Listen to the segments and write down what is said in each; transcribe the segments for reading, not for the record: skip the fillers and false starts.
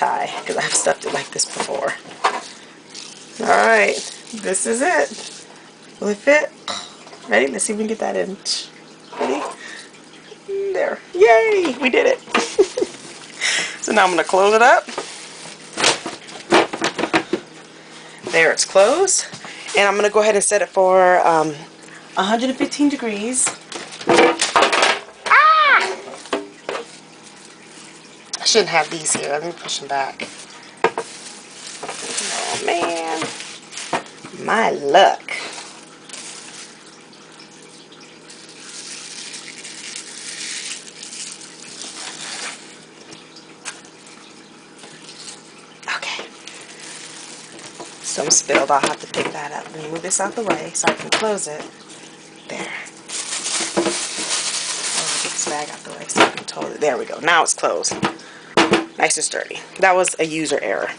tie because I've stuffed it like this before. Alright, this is it. Will it fit? Ready? Let's see if we can get that in. Ready? There. Yay! We did it. So now I'm going to close it up. There, it's closed. And I'm going to go ahead and set it for 115 degrees. Ah! I shouldn't have these here. Let me push them back. Oh, man. My luck. Okay. Some spilled. I'll have to pick that up. Let me move this out the way so I can close it. There. Oh, get this bag out the way so I can totally. There we go. Now it's closed. Nice and sturdy. That was a user error.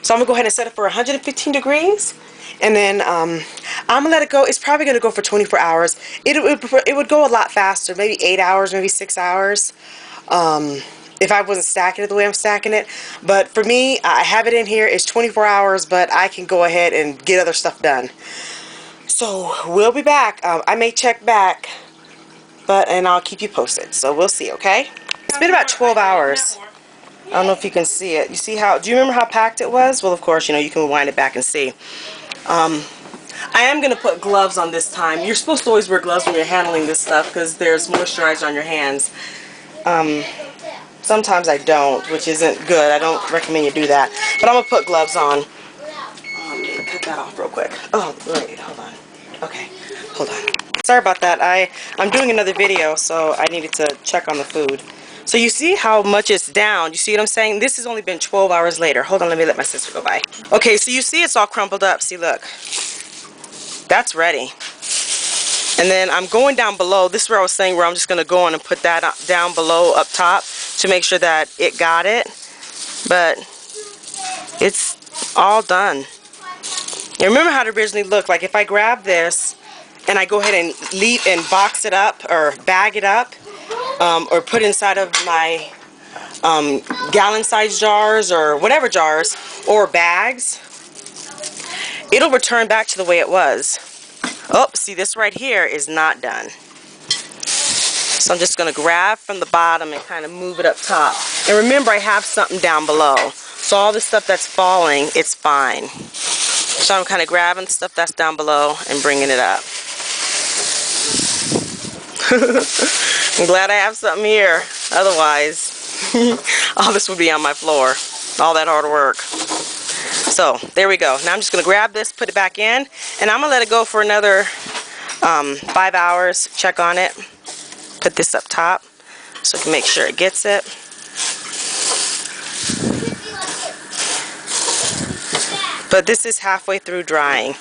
So I'm going to go ahead and set it for 115 degrees. And then I'm going to let it go. It's probably going to go for 24 hours. It would go a lot faster. Maybe 8 hours, maybe 6 hours. If I wasn't stacking it the way I'm stacking it. But for me, I have it in here. It's 24 hours, but I can go ahead and get other stuff done. So we'll be back. I may check back, and I'll keep you posted. So we'll see, okay? It's been about 12 hours. I don't know if you can see it. You see how, do you remember how packed it was? Well, of course, you know, you can wind it back and see. I am going to put gloves on this time. You're supposed to always wear gloves when you're handling this stuff because there's moisturizer on your hands. Sometimes I don't, which isn't good. I don't recommend you do that. But I'm going to put gloves on. Cut that off real quick. Oh, wait, hold on. Okay, hold on. Sorry about that. I'm doing another video, so I needed to check on the food. So you see how much it's down. You see what I'm saying? This has only been 12 hours later. Hold on, let me let my sister go by. Okay, so you see it's all crumpled up. See, look. That's ready. And then I'm going down below. This is where I was saying where I'm just going to go on and put that down below up top to make sure that it got it. But it's all done. And remember how it originally looked. Like if I grab this and I go ahead and box it up or bag it up or put inside of my gallon size jars or whatever jars or bags, it'll return back to the way it was. Oh, see, this right here is not done. So I'm just going to grab from the bottom and kind of move it up top. And remember, I have something down below. So all the stuff that's falling, it's fine. So I'm kind of grabbing the stuff that's down below and bringing it up. I'm glad I have something here. Otherwise, all this would be on my floor. All that hard work. So there we go. Now I'm just going to grab this, put it back in, and I'm going to let it go for another 5 hours. Check on it. Put this up top so I can make sure it gets it. But this is halfway through drying.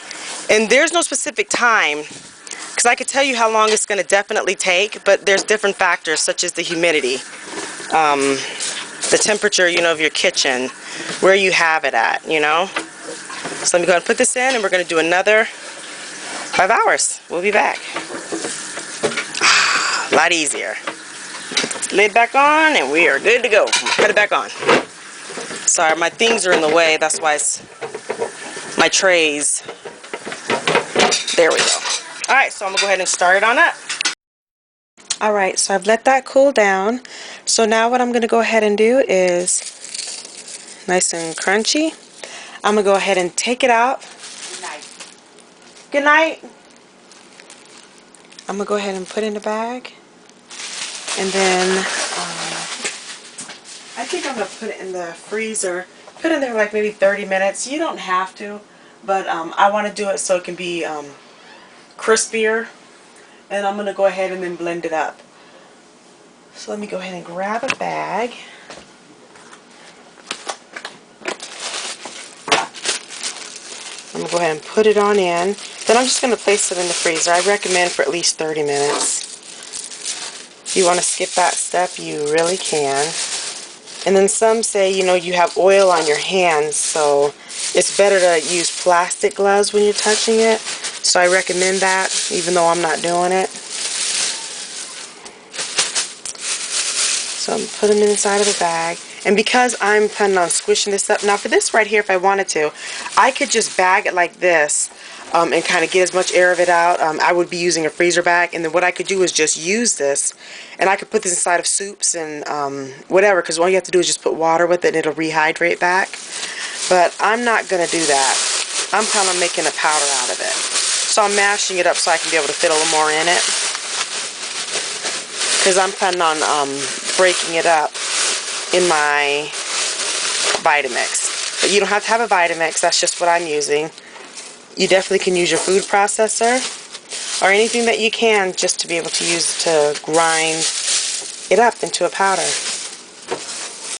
And there's no specific time, because I could tell you how long it's going to definitely take, but there's different factors such as the humidity, the temperature, you know, of your kitchen, where you have it at, you know. So let me go ahead and put this in, and we're going to do another 5 hours. We'll be back. A lot easier. Put the lid back on, and we are good to go. Put it back on. Sorry, my things are in the way. That's why it's my trays. There we go. Alright, so I'm going to go ahead and start it on up. Alright, so I've let that cool down. So now what I'm going to go ahead and do is, nice and crunchy, I'm going to go ahead and take it out. Good night. Good night. I'm going to go ahead and put it in the bag. And then, I think I'm going to put it in the freezer. Put it in there like maybe 30 minutes. You don't have to, but I want to do it so it can be crispier. And I'm going to go ahead and then blend it up. So let me go ahead and grab a bag. I'm going to go ahead and put it on in. Then I'm just going to place it in the freezer. I recommend for at least 30 minutes. If you want to skip that step, you really can. And then some say, you know, you have oil on your hands, so it's better to use plastic gloves when you're touching it. So I recommend that, even though I'm not doing it. So I'm putting them inside of the bag. And because I'm planning on squishing this up, now for this right here, if I wanted to, I could just bag it like this and kind of get as much air of it out. I would be using a freezer bag, and then what I could do is just use this, and I could put this inside of soups and whatever, because all you have to do is just put water with it and it'll rehydrate back. But I'm not going to do that. I'm kind of making a powder out of it. So I'm mashing it up so I can be able to fit a little more in it, because I'm planning on breaking it up in my Vitamix. But you don't have to have a Vitamix, that's just what I'm using. You definitely can use your food processor or anything that you can just to be able to use to grind it up into a powder.